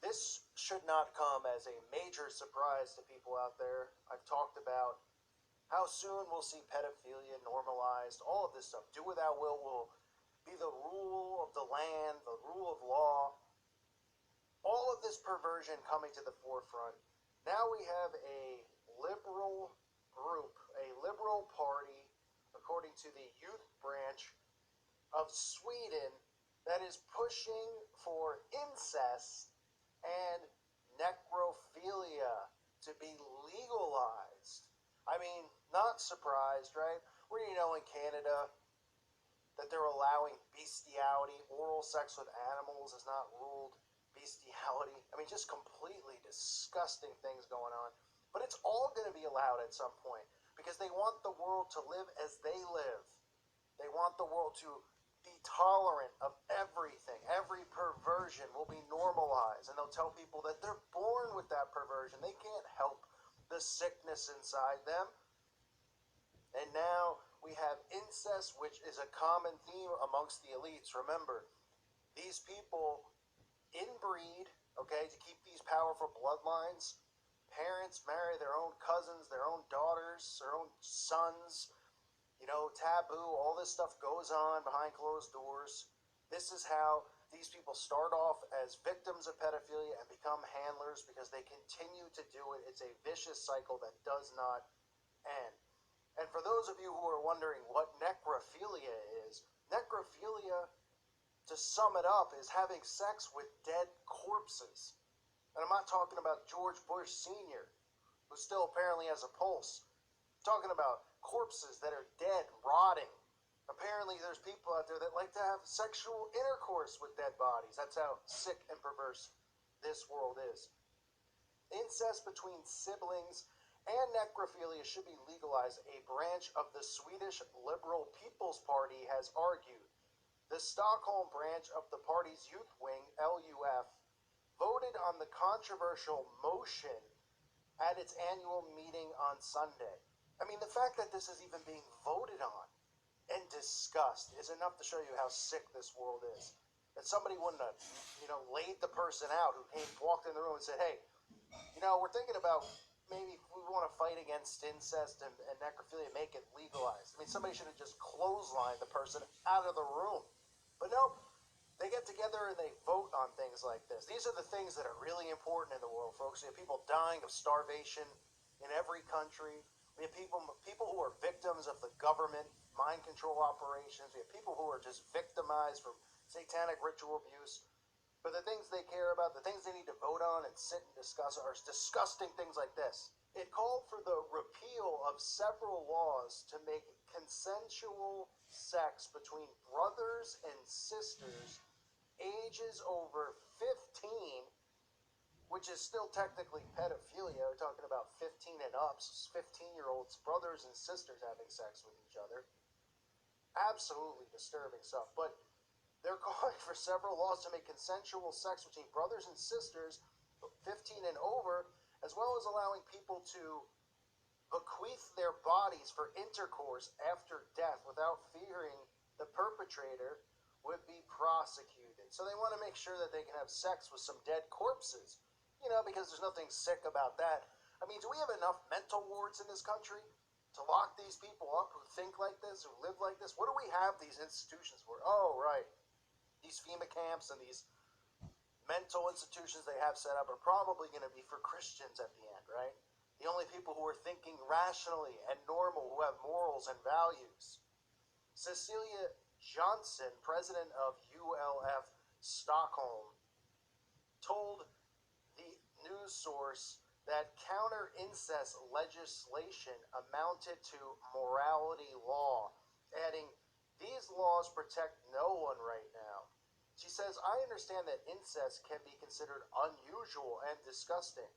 This should not come as a major surprise to people out there. I've talked about how soon we'll see pedophilia normalized, all of this stuff. Do without will be the rule of the land, the rule of law. All of this perversion coming to the forefront. Now we have a liberal group, a liberal party, according to the youth branch of Sweden, that is pushing for incest and necrophilia to be legalized. I mean, not surprised, right? What do you know in Canada that they're allowing bestiality? Oral sex with animals is not ruled bestiality. I mean, just completely disgusting things going on. But it's all going to be allowed at some point because they want the world to live as they live. They want the world to be tolerant of everything. Every perversion will be normalized, and they'll tell people that they're born with that perversion. They can't help the sickness inside them. And now we have incest, which is a common theme amongst the elites. Remember, these people inbreed, okay, to keep these powerful bloodlines. Parents marry their own cousins, their own daughters, their own sons. You know, taboo, all this stuff goes on behind closed doors. This is how these people start off as victims of pedophilia and become handlers because they continue to do it. It's a vicious cycle that does not end. And for those of you who are wondering what necrophilia is, necrophilia, to sum it up, is having sex with dead corpses. And I'm not talking about George Bush Sr., who still apparently has a pulse. I'm talking about corpses that are dead, rotting. Apparently there's people out there that like to have sexual intercourse with dead bodies. That's how sick and perverse this world is. Incest between siblings and necrophilia should be legalized, a branch of the Swedish Liberal People's Party has argued. The Stockholm branch of the party's youth wing, LUF, voted on the controversial motion at its annual meeting on Sunday. I mean, the fact that this is even being voted on and discussed is enough to show you how sick this world is. That somebody wouldn't have, laid the person out who walked in the room and said, hey, we're thinking about maybe we want to fight against incest and necrophilia, make it legalized. I mean, somebody should have just clotheslined the person out of the room. But nope, they get together and they vote on things like this. These are the things that are really important in the world, folks. We have people dying of starvation in every country. We have people who are victims of the government mind control operations. We have people who are just victimized from satanic ritual abuse. But the things they care about, the things they need to vote on and sit and discuss are disgusting things like this. It called for the repeal of several laws to make consensual sex between brothers and sisters ages over 15, which is still technically pedophilia. We're talking about 15 and up, so 15-year-olds, brothers and sisters having sex with each other. Absolutely disturbing stuff. But they're calling for several laws to make consensual sex between brothers and sisters 15 and over, as well as allowing people to bequeath their bodies for intercourse after death without fearing the perpetrator would be prosecuted. So they want to make sure that they can have sex with some dead corpses, because there's nothing sick about that. I mean, do we have enough mental wards in this country to lock these people up who think like this, who live like this? What do we have these institutions for? Oh, right. These FEMA camps and these mental institutions they have set up are probably going to be for Christians at the end, right? The only people who are thinking rationally and normal, who have morals and values. Cecilia Johnson, president of ULF Stockholm, told the news source that counter-incest legislation amounted to morality law, adding, "These laws protect no one right now." She says, "I understand that incest can be considered unusual and disgusting,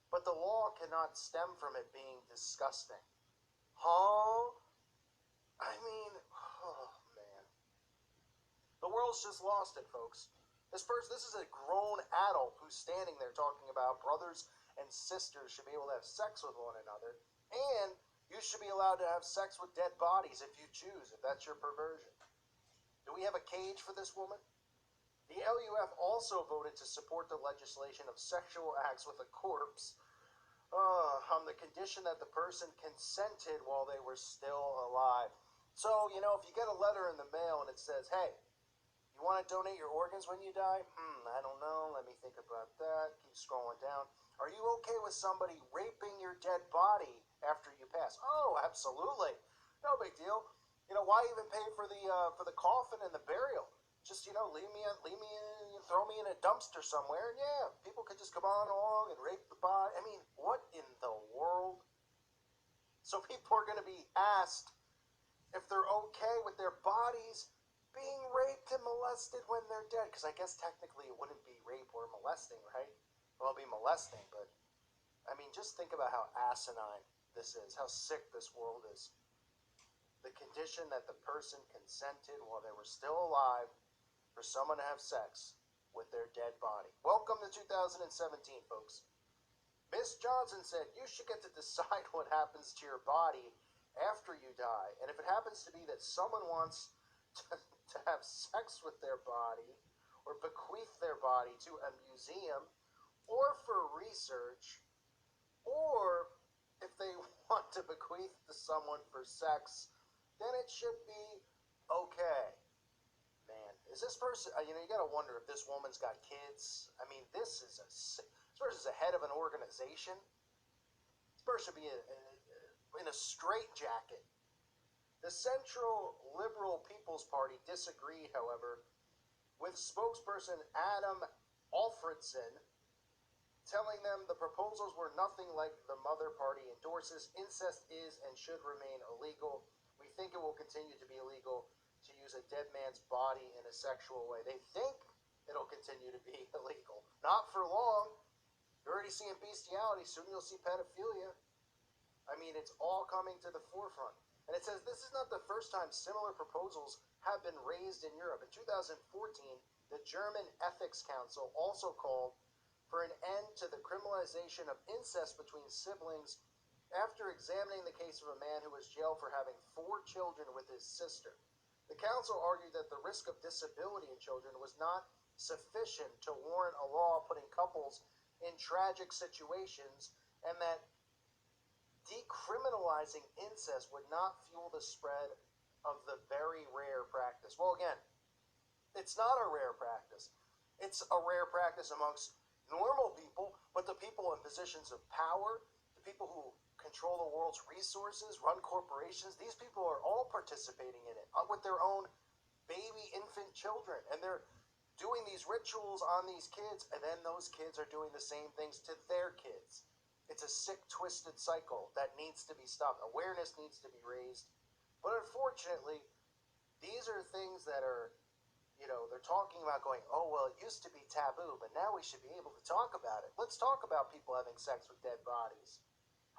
but the law cannot stem from it being disgusting." Huh? I mean, oh man. The world's just lost it, folks. This is a grown adult who's standing there talking about brothers and sisters should be able to have sex with one another, and you should be allowed to have sex with dead bodies if you choose, if that's your perversion. Do we have a cage for this woman? The LUF also voted to support the legislation of sexual acts with a corpse on the condition that the person consented while they were still alive. So, if you get a letter in the mail and it says, hey, you want to donate your organs when you die? I don't know. Let me think about that. Keep scrolling down. Are you okay with somebody raping your dead body after you pass? Oh, absolutely. No big deal. Why even pay for the coffin and the burial? Just, leave me in, throw me in a dumpster somewhere, and yeah, people could just come on along and rape the body. I mean, what in the world? So people are going to be asked if they're okay with their bodies being raped and molested when they're dead. Because I guess technically it wouldn't be rape or molesting, right? Well, it'd be molesting, but I mean, just think about how asinine this is, how sick this world is. The condition that the person consented while they were still alive for someone to have sex with their dead body. Welcome to 2017, folks. Miss Johnson said you should get to decide what happens to your body after you die. And if it happens to be that someone wants to have sex with their body or bequeath their body to a museum or for research, or if they want to bequeath to someone for sex, then it should be okay. Man, is this person, you gotta wonder if this woman's got kids. I mean, this person's the head of an organization. This person should be in a straitjacket. The Central Liberal People's Party disagreed, however, with spokesperson Adam Alfredson, telling them the proposals were nothing like the Mother Party endorses. Incest is and should remain illegal. We think it will continue to be illegal to use a dead man's body in a sexual way. They think it'll continue to be illegal. Not for long. You're already seeing bestiality. Soon you'll see pedophilia. I mean, it's all coming to the forefront. And it says this is not the first time similar proposals have been raised in Europe. In 2014, the German Ethics Council also called for an end to the criminalization of incest between siblings after examining the case of a man who was jailed for having 4 children with his sister. The council argued that the risk of disability in children was not sufficient to warrant a law putting couples in tragic situations, and that decriminalizing incest would not fuel the spread of the very rare practice. Well, again, it's not a rare practice. It's a rare practice amongst normal people, but the people in positions of power, the people who control the world's resources, run corporations, these people are all participating in it with their own baby infant children, and they're doing these rituals on these kids, and then those kids are doing the same things to their kids. It's a sick, twisted cycle that needs to be stopped. Awareness needs to be raised. But unfortunately, these are things that are, they're talking about going, oh, well, it used to be taboo, but now we should be able to talk about it. Let's talk about people having sex with dead bodies.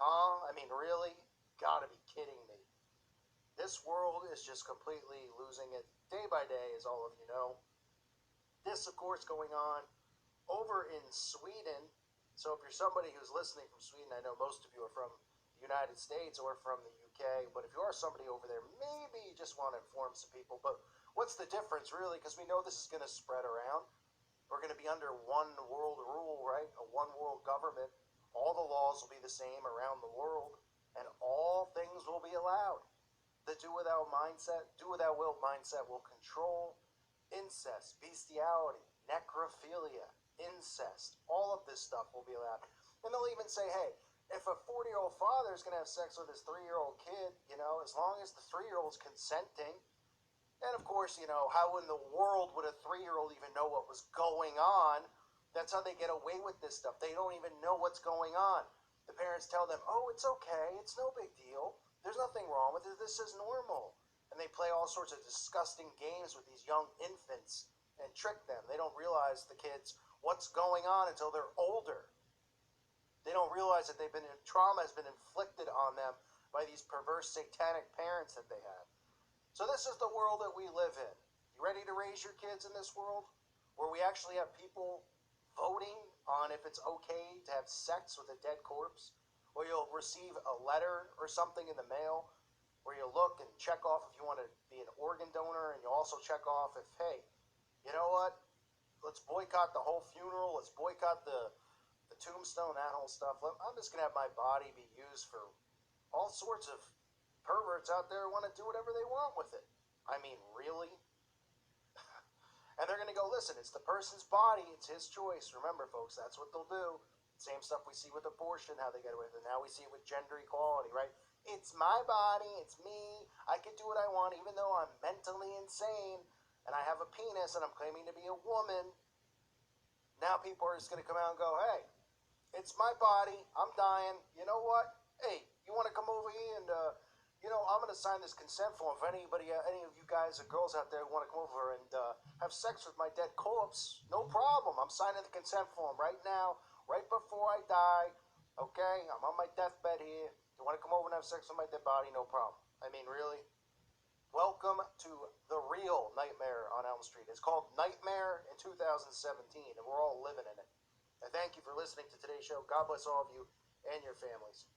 Huh? I mean, really? Gotta be kidding me. This world is just completely losing it day by day, as all of you know. This, of course, going on over in Sweden. So if you're somebody who's listening from Sweden, I know most of you are from the United States or from the UK, but if you are somebody over there, maybe you just want to inform some people. But what's the difference, really? Because we know this is going to spread around. We're going to be under one world rule, right? A one world government. All the laws will be the same around the world, and all things will be allowed. The do without will mindset will control incest, bestiality, necrophilia, incest. All of this stuff will be allowed. And they'll even say, hey, if a 40-year-old father is going to have sex with his 3-year-old kid, as long as the 3-year-old's consenting, and of course, how in the world would a 3-year-old even know what was going on? That's how they get away with this stuff. They don't even know what's going on. The parents tell them, oh, it's okay. It's no big deal. There's nothing wrong with it. This is normal. And they play all sorts of disgusting games with these young infants and trick them. They don't realize, the kids, what's going on until they're older. They don't realize that trauma has been inflicted on them by these perverse satanic parents that they have. So this is the world that we live in. You ready to raise your kids in this world where we actually have people voting on if it's okay to have sex with a dead corpse? Or you'll receive a letter or something in the mail where you look and check off if you want to be an organ donor, and you also check off if, hey, you know what? let's boycott the whole funeral. Let's boycott the tombstone, that whole stuff. I'm just gonna have my body be used for all sorts of perverts out there who want to do whatever they want with it. I mean, really? And they're gonna go, listen, it's the person's body, it's his choice. Remember, folks, that's what they'll do. Same stuff we see with abortion, how they get away with it. Now we see it with gender equality, right? It's my body, it's me. I can do what I want, even though I'm mentally insane and I have a penis and I'm claiming to be a woman. Now people are just gonna come out and go, hey, it's my body, I'm dying. You know what? Hey, you want to come over here and I'm going to sign this consent form for any of you guys or girls out there who want to come over and have sex with my dead corpse. No problem. I'm signing the consent form right now, right before I die. Okay? I'm on my deathbed here. You want to come over and have sex with my dead body? No problem. I mean, really? Welcome to the real Nightmare on Elm Street. It's called Nightmare in 2017, and we're all living in it. And thank you for listening to today's show. God bless all of you and your families.